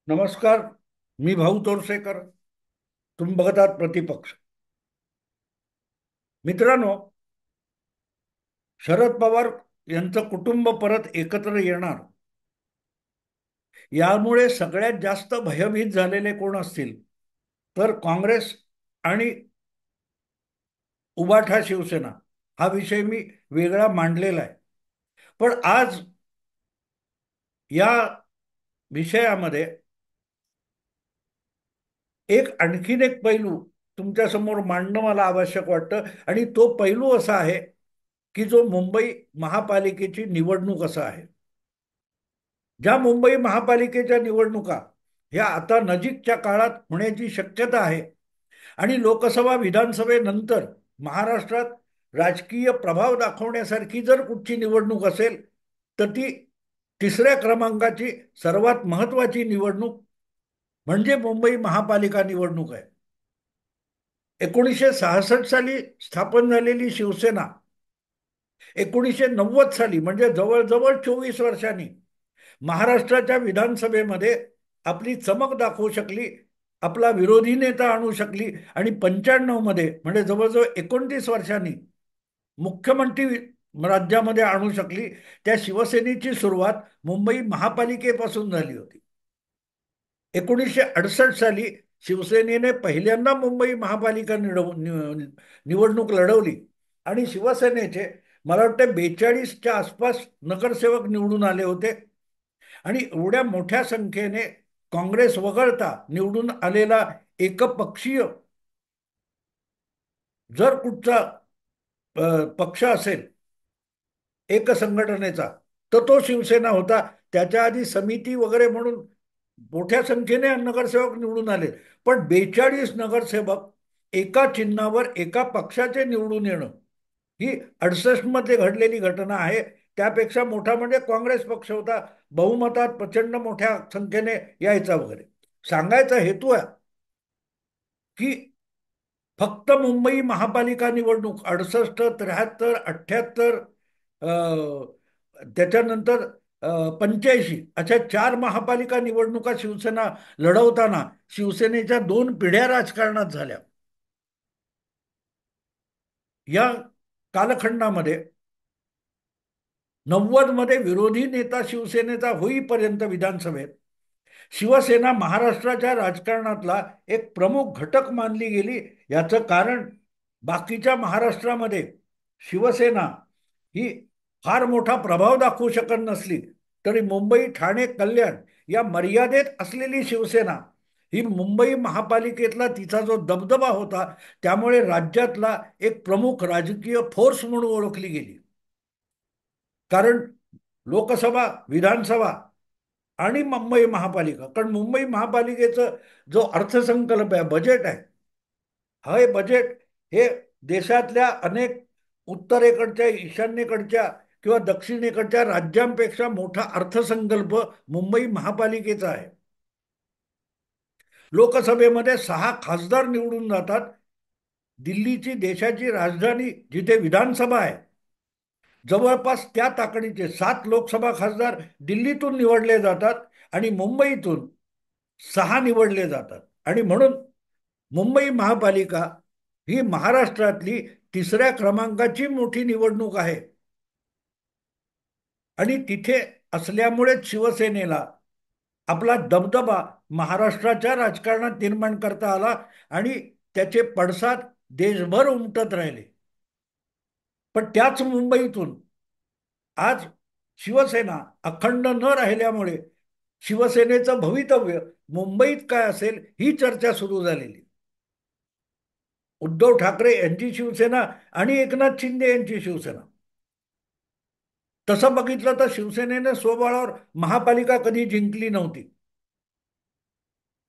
नमस्कार. मी भाऊ तोरसेकर. तुम्ही बघत आहात प्रतिपक्ष. मित्रांनो, शरद पवार यांचं कुटुंब परत एकत्र येणार, यामुळे सगळ्यात जास्त भयभीत झालेले कोण असतील तर काँग्रेस आणि उभाठा शिवसेना. हा विषय मी वेगळा मांडलेला आहे. पण आज या विषयामध्ये आणखीन एक पैलू तुमच्या समोर मांडणं मला आवश्यक वाटतं, आणि तो पैलू असा आहे की जो मुंबई महापालिकेची निवडणूक असा आहे. ज्या मुंबई महापालिकेच्या निवडणुका ह्या आता नजीकच्या काळात होण्याची शक्यता आहे, आणि लोकसभा विधानसभेनंतर महाराष्ट्रात राजकीय प्रभाव दाखवण्यासारखी जर कुठची निवडणूक असेल तर ती तिसऱ्या क्रमांकाची सर्वात महत्वाची निवडणूक म्हणजे मुंबई महापालिका निवडणूक आहे. 1966 साली स्थापन झालेली शिवसेना 1990 साली, म्हणजे जवळजवळ 24 वर्षांनी, महाराष्ट्राच्या विधानसभेमध्ये आपली चमक दाखवू शकली, आपला विरोधी नेता आणू शकली, आणि 95 मध्ये, म्हणजे जवळजवळ 29 वर्षांनी, मुख्यमंत्री राज्यामध्ये आणू शकली. त्या शिवसेनेची सुरुवात मुंबई महापालिकेपासून झाली होती. 1968 साली शिवसेनेने पहिल्यांदा मुंबई महापालिका निवडणूक लढवली, आणि शिवसेनेचे मला वाटतं 42च्या आसपास नगरसेवक निवडून आले होते. आणि एवढ्या मोठ्या संख्येने काँग्रेस वगळता निवडून आलेला एकपक्षीय जर कुठचा पक्ष असेल एक संघटनेचा, तर तो शिवसेना होता. त्याच्या आधी समिती वगैरे म्हणून मोठ्या संख्येने नगरसेवक निवडून आले. पण 42 नगरसेवक एका चिन्हावर एका पक्षाचे निवडून येणं ही 68 मध्ये घडलेली घटना आहे. त्यापेक्षा मोठा म्हणजे काँग्रेस पक्ष होता, बहुमतात प्रचंड मोठ्या संख्येने यायचा वगैरे. सांगायचा हेतू आहे की फक्त मुंबई महापालिका निवडणूक 68, 73, 78, त्याच्यानंतर 85, अशा 4 महापालिका निवडणुका शिवसेना लढवताना शिवसेनेच्या 2 पिढ्या राजकारणात झाल्या. या कालखंडामध्ये 90 मध्ये विरोधी नेता शिवसेनेचा होईपर्यंत विधानसभेत शिवसेना महाराष्ट्राच्या राजकारणातला एक प्रमुख घटक मानली गेली. याचं कारण, बाकीच्या महाराष्ट्रामध्ये शिवसेना ही फार मोठा प्रभाव दाखवू शकत नसली तरी मुंबई, ठाणे, कल्याण या मर्यादेत असलेली शिवसेना ही मुंबई महापालिकेतला तिचा जो दबदबा होता त्यामुळे राज्यातला एक प्रमुख राजकीय फोर्स म्हणून ओळखली गेली. कारण लोकसभा, विधानसभा आणि मुंबई महापालिका, कारण मुंबई महापालिकेचं जो अर्थसंकल्प आहे, बजेट आहे, हे बजेट हे देशातल्या अनेक उत्तरेकडच्या, ईशान्येकडच्या किंवा दक्षिणेकडच्या राज्यांपेक्षा मोठा अर्थसंकल्प मुंबई महापालिकेचा आहे. लोकसभेमध्ये 6 खासदार निवडून जातात. दिल्लीची, देशाची राजधानी जिथे विधानसभा आहे, जवळपास त्या ताकदीचे 7 लोकसभा खासदार दिल्लीतून निवडले जातात आणि मुंबईतून 6 निवडले जातात. आणि म्हणून मुंबई महापालिका ही महाराष्ट्रातली तिसऱ्या क्रमांकाची मोठी निवडणूक आहे. आणि तिथे असल्यामुळेच शिवसेनेला आपला दबदबा महाराष्ट्राच्या राजकारणात निर्माण करता आला, आणि त्याचे पडसाद देशभर उमटत राहिले. पण त्याच मुंबईतून आज शिवसेना अखंड न राहिल्यामुळे शिवसेनेचं भवितव्य मुंबईत काय असेल ही चर्चा सुरू झालेली. उद्धव ठाकरे यांची शिवसेना आणि एकनाथ शिंदे यांची शिवसेना, तसं बघितलं तर शिवसेनेने स्वबळावर महापालिका कधी जिंकली नव्हती.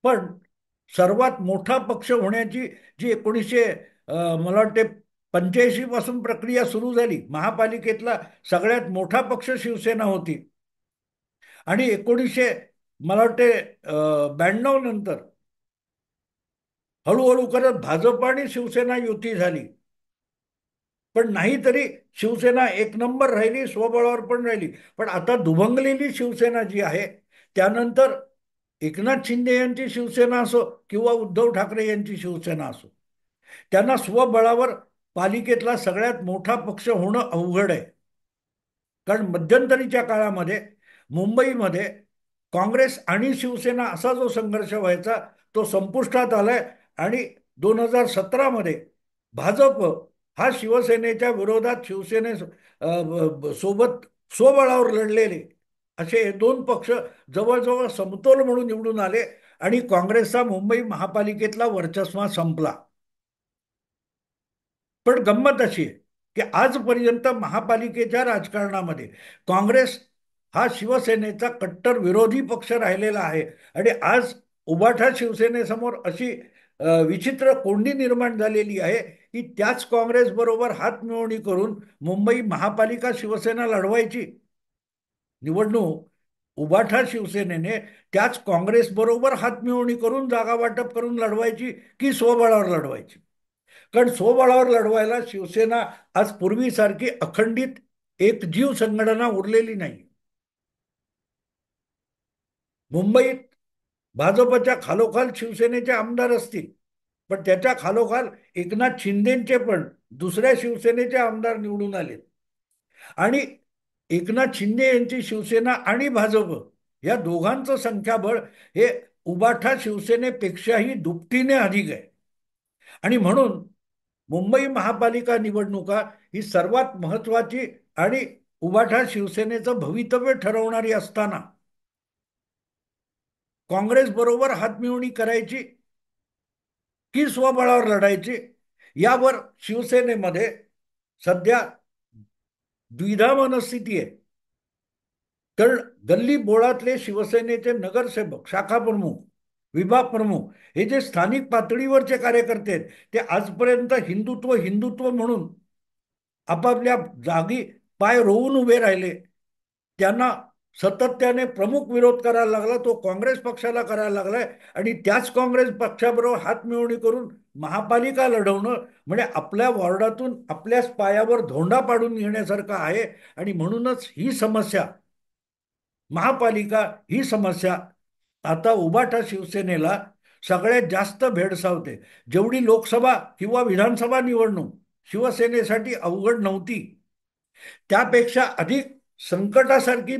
पण सर्वात मोठा पक्ष होण्याची जी 1900 मला वाटते 85 पासून प्रक्रिया सुरू झाली, महापालिकेतला सगळ्यात मोठा पक्ष शिवसेना होती. आणि 1900 मला वाटते 92 नंतर हळूहळू करत भाजप आणि शिवसेना युती झाली. पण नाहीतरी शिवसेना एक नंबर राहिली, स्वबळावर पण राहिली. पण आता दुभंगलेली शिवसेना जी आहे, त्यानंतर एकनाथ शिंदे यांची शिवसेना असो किंवा उद्धव ठाकरे यांची शिवसेना असो, त्यांना स्वबळावर पालिकेतला सगळ्यात मोठा पक्ष होणं अवघड आहे. कारण मध्यंतरीच्या काळामध्ये मुंबईमध्ये काँग्रेस आणि शिवसेना असा जो संघर्ष व्हायचा तो संपुष्टात आलाय. आणि 2017 मध्ये भाजप हा शिवसेनेच्या विरोधात शिवसेने सोबत स्वबळावर लढलेले असे हे दोन पक्ष जवळजवळ समतोल म्हणून निवडून आले आणि काँग्रेसचा मुंबई महापालिकेतला वर्चस्व संपला. पण गंमत अशी आहे की आजपर्यंत महापालिकेच्या राजकारणामध्ये काँग्रेस हा शिवसेनेचा कट्टर विरोधी पक्ष राहिलेला आहे. आणि आज उभाठा शिवसेनेसमोर अशी विचित्र कोंडी निर्माण झालेली आहे की त्याच काँग्रेस बरोबर हातमिळवणी करून मुंबई महापालिका शिवसेना लढवायची निवडणूक. उभाठा शिवसेनेने त्याच काँग्रेस बरोबर हातमिळवणी करून जागा वाटप करून लढवायची की स्वबळावर लढवायची. कारण स्वबळावर लढवायला शिवसेना आज पूर्वीसारखी अखंडित एकजीव संघटना उरलेली नाही. मुंबईत भाजपच्या खालोखाल शिवसेनेचे आमदार असतील, पण त्याच्या खालोखाल एकनाथ शिंदेचे पण दुसऱ्या शिवसेनेचे आमदार निवडून आले. आणि एकनाथ शिंदे यांची शिवसेना आणि भाजप या दोघांचं संख्याबळ हे उबाठा शिवसेनेपेक्षाही दुपटीने अधिक आहे. आणि म्हणून मुंबई महापालिका निवडणुका ही सर्वात महत्वाची आणि उबाठा शिवसेनेचं भवितव्य ठरवणारी असताना काँग्रेस बरोबर हातमिळवणी करायची की स्वबळावर लढायची यावर शिवसेनेमध्ये सध्या द्विधा मनस्थिती आहे. तर गल्ली बोळातले शिवसेनेचे नगरसेवक, शाखा प्रमुख, विभाग प्रमुख हे जे स्थानिक पातळीवरचे कार्यकर्ते आहेत ते आजपर्यंत हिंदुत्व हिंदुत्व म्हणून आपापल्या जागी पाय रोवून उभे राहिले. त्यांना सातत्याने प्रमुख विरोध करायला लागला तो काँग्रेस पक्षाला करायला लागलाय. आणि त्याच काँग्रेस पक्षाबरोबर हातमिळवणी करून महापालिका लढवणं म्हणजे आपल्या वॉर्डातून आपल्याच पायावर धोंडा पाडून घेण्यासारखं आहे. आणि म्हणूनच ही समस्या महापालिका ही समस्या आता उबाठा शिवसेनेला सगळ्यात जास्त भेडसावते. जेवढी लोकसभा किंवा विधानसभा निवडणूक शिवसेनेसाठी अवघड नव्हती त्यापेक्षा अधिक संकटासारखी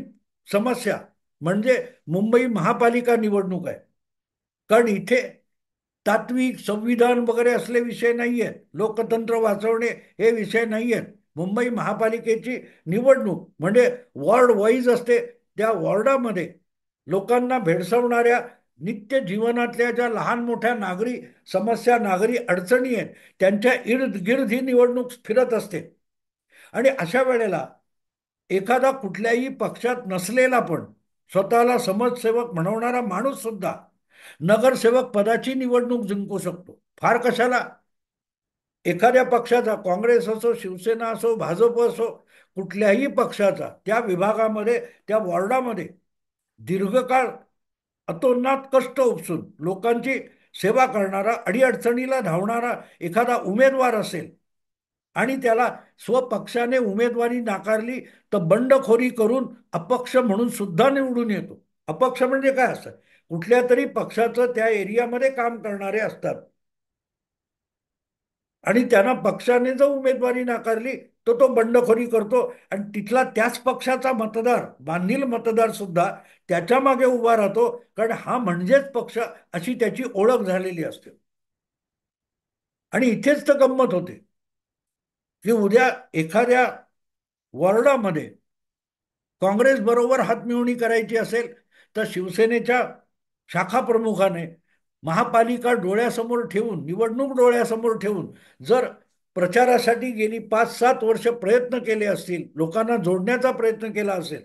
समस्या म्हणजे मुंबई महापालिका निवडणूक आहे. कारण इथे तात्विक संविधान वगैरे असले विषय नाही आहेत, लोकतंत्र वाचवणे हे विषय नाही आहेत. मुंबई महापालिकेची निवडणूक म्हणजे वॉर्ड वाईज असते. त्या वॉर्डामध्ये लोकांना भेडसावणाऱ्या नित्य जीवनातल्या ज्या लहान मोठ्या नागरी समस्या नागरी अडचणी आहेत त्यांच्या इर्द गिर्द ही निवडणूक फिरत असते. आणि अशा वेळेला एखादा कुठल्याही पक्षात नसलेला पण स्वतःला समाजसेवक म्हणवणारा माणूस सुद्धा नगरसेवक पदाची निवडणूक जिंकू शकतो. फार कशाला एखाद्या पक्षाचा, काँग्रेस असो, शिवसेना असो, भाजप असो, कुठल्याही पक्षाचा त्या विभागामध्ये त्या वॉर्डामध्ये दीर्घकाळ अतोनात कष्ट उपसून लोकांची सेवा करणारा अडीअडचणीला धावणारा एखादा उमेदवार असेल आणि त्याला स्वपक्षाने उमेदवारी नाकारली तर बंडखोरी करून अपक्ष म्हणून सुद्धा निवडून येतो. अपक्ष म्हणजे काय असतं, कुठल्या तरी पक्षाचं त्या एरियामध्ये काम करणारे असतात आणि त्यांना पक्षाने जर उमेदवारी नाकारली तर तो बंडखोरी करतो आणि तिथला त्याच पक्षाचा मतदार, बांधील मतदार सुद्धा त्याच्या मागे उभा राहतो. कारण हा म्हणजेच पक्ष अशी त्याची ओळख झालेली असते. आणि इथेच तर गंमत होते की उद्या एखाद्या वॉर्डामध्ये काँग्रेस बरोबर हातमिळवणी करायची असेल तर शिवसेनेच्या शाखा प्रमुखाने महापालिका डोळ्यासमोर ठेवून, निवडणूक डोळ्यासमोर ठेवून जर प्रचारासाठी गेली 5-7 वर्ष प्रयत्न केले असतील, लोकांना जोडण्याचा प्रयत्न केला असेल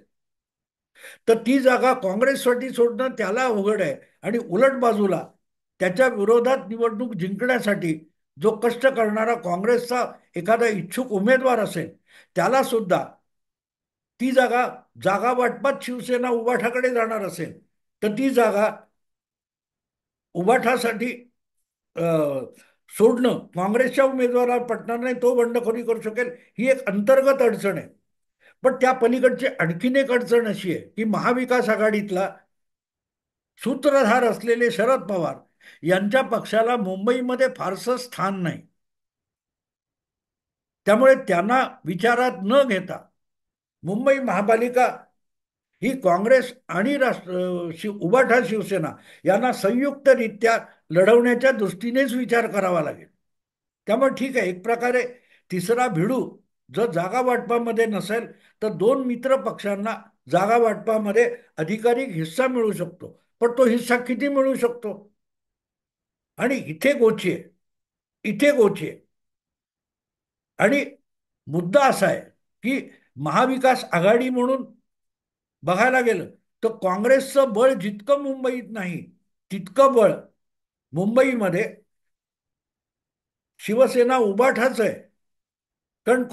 तर ती जागा काँग्रेससाठी सोडणं त्याला अवघड आहे. आणि उलट बाजूला त्याच्या विरोधात निवडणूक जिंकण्यासाठी जो कष्ट करणारा काँग्रेसचा एखादा इच्छुक उमेदवार असेल त्याला सुद्धा ती जागा जागा वाटपात शिवसेना उबाठाकडे जाणार असेल तर ती जागा उबाठासाठी सोडणं काँग्रेसच्या उमेदवाराला पटणार नाही, तो बंडखोरी करू शकेल. ही एक अंतर्गत अडचण आहे. पण त्या पलीकडची आणखीन एक अडचण अशी आहे की महाविकास आघाडीतला सूत्रधार असलेले शरद पवार यांच्या पक्षाला मुंबईमध्ये फारसं स्थान नाही. त्यामुळे त्यांना विचारात न घेता मुंबई महापालिका ही काँग्रेस आणि उभाठा शिवसेना यांना संयुक्तरित्या लढवण्याच्या दृष्टीनेच विचार करावा लागेल. त्यामुळे ठीक आहे, एक प्रकारे तिसरा भिडू जर जागा वाटपामध्ये नसेल तर दोन मित्र पक्षांना जागा वाटपामध्ये अधिकाधिक हिस्सा मिळू शकतो. पण तो हिस्सा किती मिळू शकतो? आणि इथे गोची आहे. आणि मुद्दा असा आहे की महाविकास आघाडी म्हणून बघायला गेलं तर काँग्रेसचं बळ जितकं मुंबईत नाही तितकं बळ मुंबईमध्ये शिवसेना उभाठाच आहे. कारण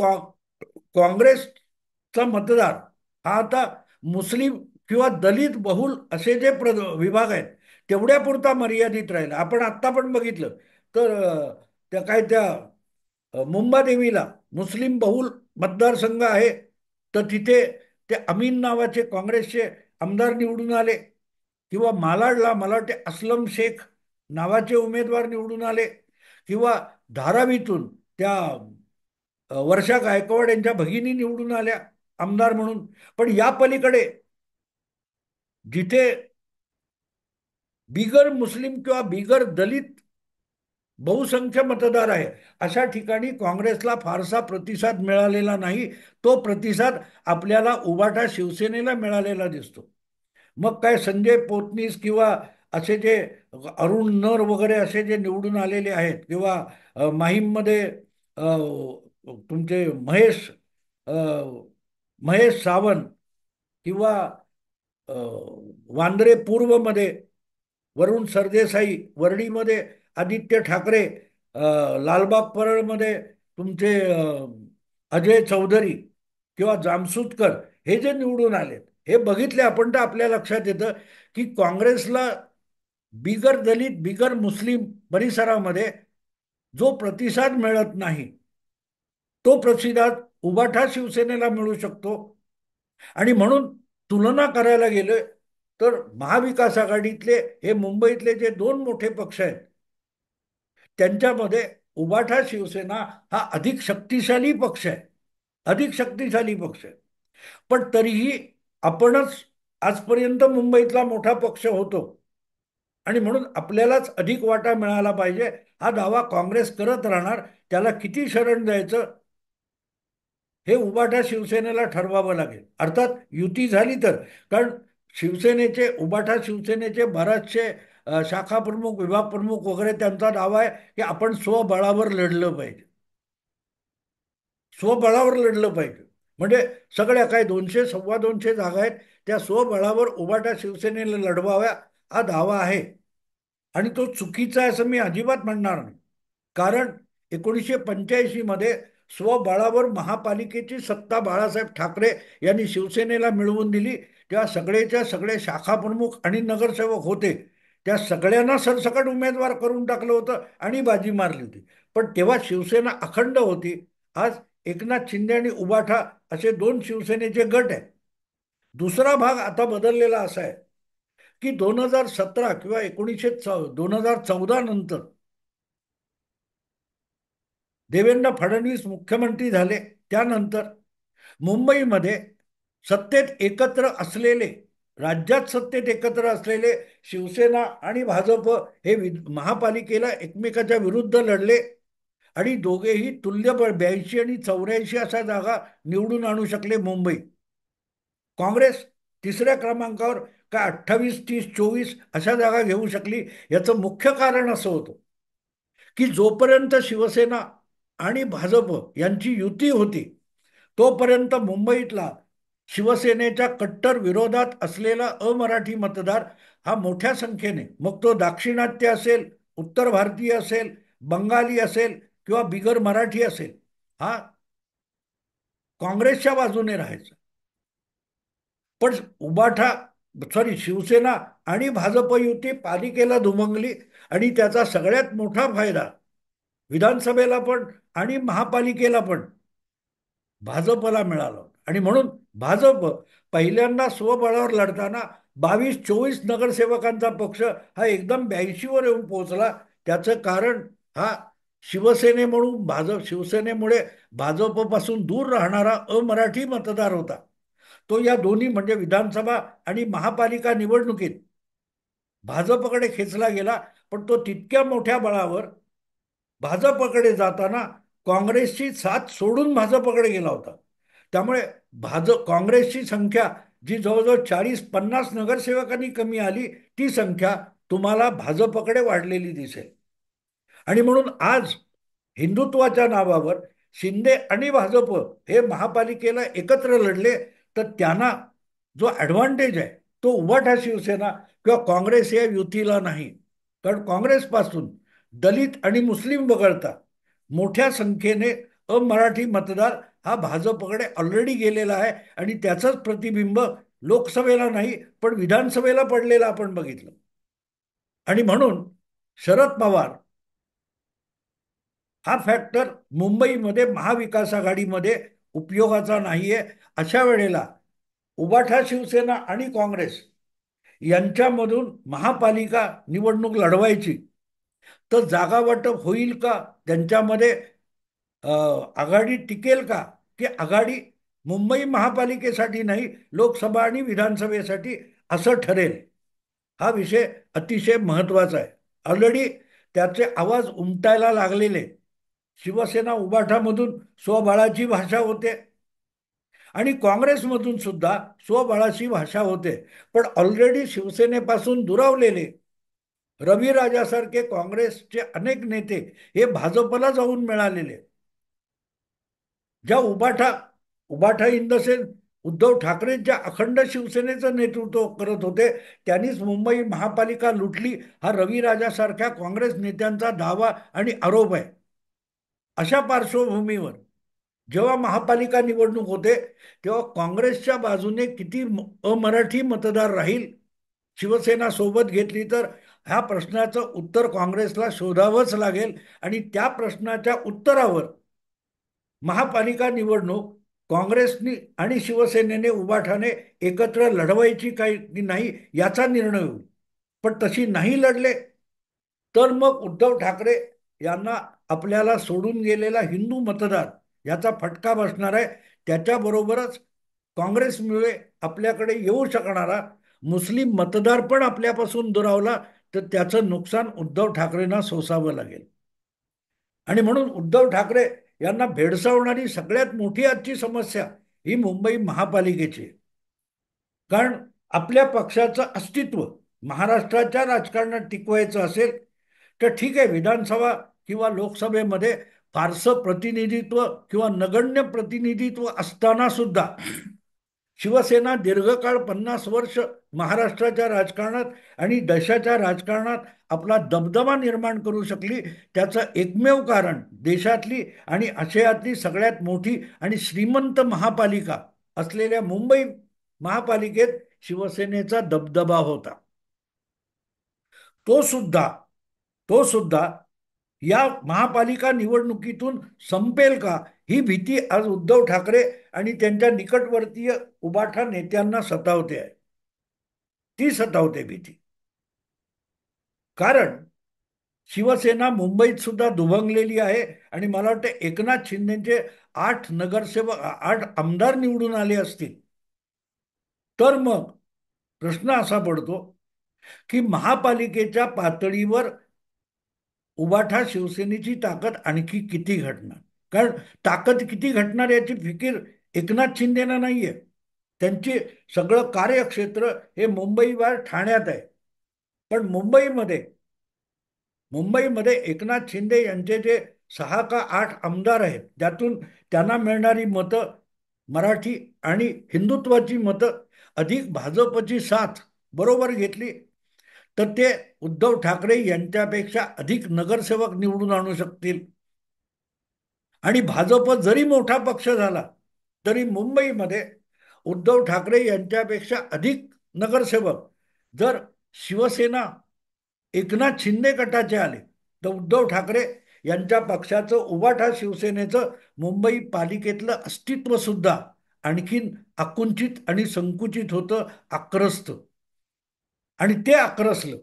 काँग्रेसचा मतदार हा आता मुस्लिम किंवा दलित बहुल असे जे विभाग आहेत तेवढ्यापुरता मर्यादित राहिला. आपण आत्ता पण बघितलं तर त्या मुंबादेवीला मुस्लिम बहुल मतदारसंघ आहे. तर तिथे ते अमीन नावाचे काँग्रेसचे आमदार निवडून आले. किंवा मालाडला मला वाटते असलम शेख नावाचे उमेदवार निवडून आले. किंवा धारावीतून त्या वर्षा गायकवाड यांच्या भगिनी निवडून आल्या आमदार म्हणून. पण या पलीकडे जिथे बिगर मुस्लिम किंवा बिगर दलित बहुसंख्य मतदार आहे अशा ठिकाणी काँग्रेसला फारसा प्रतिसाद मिळालेला नाही. तो प्रतिसाद आपल्याला उभाटा शिवसेनेला मिळालेला दिसतो. मग काय संजय पोतनीस किंवा असे जे अरुण नर वगैरे असे जे निवडून आलेले आहेत किंवा माहीममध्ये तुमचे अ, महेश सावंत किंवा अ, वांद्रे पूर्वमध्ये वरुण सरदेसाई, वर्डीमध्ये आदित्य ठाकरे, लालबाग परळमध्ये तुमचे अजय चौधरी किंवा जामसुदकर हे जे निवडून आलेत हे बघितले आपण तर आपल्या लक्षात येतं की काँग्रेसला बिगर दलित बिगर मुस्लिम परिसरामध्ये जो प्रतिसाद मिळत नाही तो प्रतिसाद उभाठा शिवसेनेला मिळू शकतो. आणि म्हणून तुलना करायला गेलं तर महाविकास आघाडीतले हे मुंबईतले जे दोन मोठे पक्ष आहेत त्यांच्यामध्ये उभाठा शिवसेना हा अधिक शक्तिशाली पक्ष आहे. अधिक शक्तिशाली पक्ष आहे. पण तरीही आपणच आजपर्यंत मुंबईतला मोठा पक्ष होतो आणि म्हणून आपल्यालाच अधिक वाटा मिळाला पाहिजे हा दावा काँग्रेस करत राहणार. त्याला किती शरण द्यायचं हे उभाठा शिवसेनेला ठरवावं लागेल. अर्थात युती झाली तर. कारण उभाठा शिवसेनेचे बराचसे शाखा प्रमुख विभाग प्रमुख वगैरे त्यांचा दावा आहे की आपण स्वबळावर लढलं पाहिजे. स्वबळावर लढलं पाहिजे म्हणजे सगळ्या काय 200 सव्वा 200 जागा आहेत त्या स्वबळावर उभाटा शिवसेनेला लढवाव्या हा दावा आहे. आणि तो चुकीचा आहे असं मी अजिबात म्हणणार नाही. कारण 1985 मध्ये स्वबळावर महापालिकेची सत्ता बाळासाहेब ठाकरे यांनी शिवसेनेला मिळवून दिली. तेव्हा सगळेच्या सगळे शाखा प्रमुख आणि नगरसेवक होते त्या सगळ्यांना सरसकट उमेदवार करून टाकलं होतं आणि बाजी मारली होती. पण तेव्हा शिवसेना अखंड होती. आज एकनाथ शिंदे आणि उबाठा असे दोन शिवसेनेचे गट आहेत. दुसरा भाग आता बदललेला असा आहे की 2017 किंवा 2014 नंतर देवेंद्र फडणवीस मुख्यमंत्री झाले. त्यानंतर मुंबईमध्ये सत्तेत एकत्र असलेले राज्यात सत्तेत एकत्र असलेले शिवसेना आणि भाजप हे महापालिकेला एकमेकाच्या विरुद्ध लढले आणि दोघेही तुल्यबळ 82 आणि 84 अशा जागा निवडून आणू शकले मुंबई. काँग्रेस तिसऱ्या क्रमांकावर काय 28 30 24 अशा जागा घेऊ शकली. याचं मुख्य कारण असं होतं की जोपर्यंत शिवसेना आणि भाजप यांची युती होती तोपर्यंत मुंबईतला शिवसेनेच्या कट्टर विरोधात असलेला अमराठी मतदार हा मोठ्या संख्येने मग तो दाक्षिणात्य असेल उत्तर भारतीय असेल बंगाली असेल किंवा बिगर मराठी असेल हा काँग्रेसच्या बाजूने राहायचा. पण शिवसेना आणि भाजप युती पालिकेला दुमंगली आणि त्याचा सगळ्यात मोठा फायदा विधानसभेला पण आणि महापालिकेला पण भाजपला मिळालं. आणि म्हणून भाजप पहिल्यांदा स्वबळावर लढताना 22-24 नगरसेवकांचा पक्ष हा एकदम 82वर येऊन पोहोचला. त्याचं कारण हा शिवसेनेमुळे भाजपपासून दूर राहणारा अमराठी मतदार होता. तो या दोन्ही म्हणजे विधानसभा आणि महापालिका निवडणुकीत भाजपकडे खेचला गेला. पण तो तितक्या मोठ्या बळावर भाजपकडे जाताना काँग्रेसची साथ सोडून भाजपकडे गेला होता. त्यामुळे काँग्रेसची संख्या जी जवळजवळ 40-50 नगरसेवकांनी कमी आली, ती संख्या तुम्हाला भाजपकडे वाढलेली दिसेल. आणि म्हणून आज हिंदुत्वाच्या नावावर शिंदे आणि भाजप हे महापालिकेला एकत्र लढले, तर त्यांना जो ॲडव्हान्टेज आहे तो उभाठा शिवसेना किंवा काँग्रेस या युतीला नाही. कारण काँग्रेसपासून दलित आणि मुस्लिम वगळता मोठ्या संख्येने अमराठी मतदार हा भाजपकडे ऑलरेडी गेलेला आहे आणि त्याचंच प्रतिबिंब लोकसभेला नाही पण विधानसभेला पडलेलं आपण बघितलं. आणि म्हणून शरद पवार हा फॅक्टर मुंबईमध्ये महाविकास आघाडीमध्ये उपयोगाचा नाहीये. अशा वेळेला उभाठा शिवसेना आणि काँग्रेस यांच्यामधून महापालिका निवडणूक लढवायची, तर जागा वाटप होईल का, त्यांच्यामध्ये आघाडी टिकेल का, की आघाडी मुंबई महापालिकेसाठी नाही लोकसभा आणि विधानसभेसाठी असं ठरेल, हा विषय अतिशय महत्वाचा आहे. ऑलरेडी त्याचे आवाज उमटायला लागलेले. शिवसेना उभाठामधून स्वबळाची भाषा होते आणि काँग्रेसमधून सुद्धा स्वबळाची भाषा होते. पण ऑलरेडी शिवसेनेपासून दुरावलेले रवी राजासारखे काँग्रेसचे अनेक नेते हे भाजपला जाऊन मिळालेले. ज्या उभाठा in the sense Uddhav Thackeray ज्या अखंड शिवसेनेचं नेतृत्व करत होते, त्यांनीच मुंबई महापालिका लुटली, हा रवी राजासारख्या काँग्रेस नेत्यांचा दावा आणि आरोप आहे. अशा पार्श्वभूमीवर जेव्हा महापालिका निवडणूक होते, तेव्हा काँग्रेसच्या बाजूने किती अमराठी मतदार राहील शिवसेना सोबत घेतली, तर ह्या प्रश्नाचं उत्तर काँग्रेसला शोधावंच लागेल. आणि त्या प्रश्नाच्या उत्तरावर महापालिका निवडणूक काँग्रेसनी आणि शिवसेनेने उभाठाने एकत्र लढवायची काही नाही याचा निर्णय होईल. पण तशी नाही लढले तर मग उद्धव ठाकरे यांना आपल्याला सोडून गेलेला हिंदू मतदार याचा फटका बसणार आहे. त्याच्याबरोबरच काँग्रेसमुळे आपल्याकडे येऊ शकणारा मुस्लिम मतदार पण आपल्यापासून दुरावला, तर त्याचं नुकसान उद्धव ठाकरेंना सोसावं लागेल. आणि म्हणून उद्धव ठाकरे यांना भेडसावणारी सगळ्यात मोठी आजची समस्या ही मुंबई महापालिकेची. कारण आपल्या पक्षाचं अस्तित्व महाराष्ट्राच्या राजकारणात टिकवायचं असेल तर ठीक आहे, विधानसभा किंवा लोकसभेमध्ये फारसं प्रतिनिधित्व किंवा नगण्य प्रतिनिधित्व असताना सुद्धा शिवसेना दीर्घकाळ 50 वर्ष महाराष्ट्राच्या राजकारणात आणि देशाच्या राजकारणात आपला दबदबा निर्माण करू शकली. त्याचं एकमेव कारण देशातली आणि आशियातली सगळ्यात मोठी आणि श्रीमंत महापालिका असलेल्या मुंबई महापालिकेत शिवसेनेचा दबदबा होता. तो सुद्धा तो सुद्धा या महापालिका निवडणुकीतून संपेल का, ही भीती आज उद्धव ठाकरे आणि त्यांच्या निकटवर्तीय उभाठा नेत्यांना सतावते आहे. ती सतावते भीती. कारण शिवसेना मुंबईत सुद्धा दुभंगलेली आहे आणि मला वाटतं एकनाथ शिंदेचे 8 नगरसेवक 8 आमदार निवडून आले असतील, तर मग प्रश्न असा पडतो की महापालिकेच्या पातळीवर उभाठा शिवसेनेची ताकद आणखी किती घटणार. कारण ताकद किती घटणार याची फिकीर एकनाथ शिंदेना नाहीये. त्यांचे सगळं कार्यक्षेत्र हे मुंबईवर ठाण्यात आहे. पण मुंबईमध्ये एकनाथ शिंदे यांचे जे 6 का 8 आमदार आहेत, त्यातून त्यांना मिळणारी मतं मराठी आणि हिंदुत्वाची मतं अधिक भाजपची साथ बरोबर घेतली, तर ते उद्धव ठाकरे यांच्यापेक्षा अधिक नगरसेवक निवडून आणू शकतील. आणि भाजप जरी मोठा पक्ष झाला तरी मुंबईमध्ये उद्धव ठाकरे यांच्यापेक्षा अधिक नगरसेवक जर शिवसेना एकनाथ शिंदे गटाचे आले, तर उद्धव ठाकरे यांच्या पक्षाचं उभाठा शिवसेनेचं मुंबई पालिकेतलं अस्तित्व सुद्धा आणखीन आकुंचित आणि संकुचित होतं, आक्रस्त. आणि ते आक्रसलं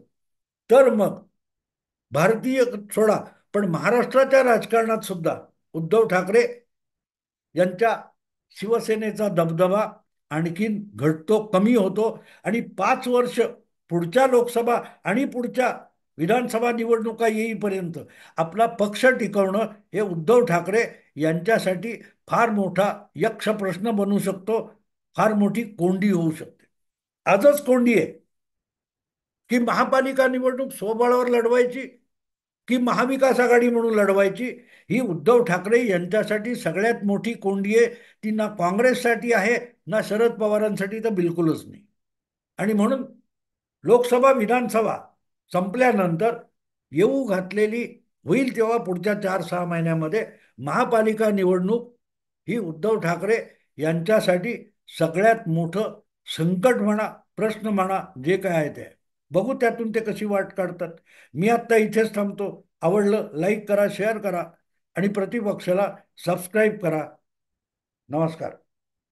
तर मग भारतीय सोडा, पण महाराष्ट्राच्या राजकारणात सुद्धा उद्धव ठाकरे यांच्या शिवसेनेचा दबदबा आणखीन घटतो, कमी होतो. आणि 5 वर्ष पुढच्या लोकसभा आणि पुढच्या विधानसभा निवडणुका येईपर्यंत आपला पक्ष टिकवणं हे उद्धव ठाकरे यांच्यासाठी फार मोठा यक्ष प्रश्न बनू शकतो, फार मोठी कोंडी होऊ शकते. आजच कोंडी आहे की महापालिका निवडणूक स्वबळावर लढवायची की महाविकास आघाडी म्हणून लढवायची. ही उद्धव ठाकरे यांच्यासाठी सगळ्यात मोठी कोंडी आहे. ती ना काँग्रेससाठी आहे, ना शरद पवारांसाठी तर बिलकुलच नाही. आणि म्हणून लोकसभा विधानसभा संपल्यानंतर येऊ घातलेली होईल तेव्हा पुढच्या 4-6 महिन्यामध्ये महापालिका निवडणूक ही उद्धव ठाकरे यांच्यासाठी सगळ्यात मोठं संकट म्हणा, प्रश्न म्हणा, जे काय आहे ते. बघू त्यातून ते कशी वाट काढतात. मी आत्ता इथेच थांबतो. आवडलं लाईक करा, शेअर करा आणि प्रतिपक्षाला सबस्क्राईब करा. नमस्कार.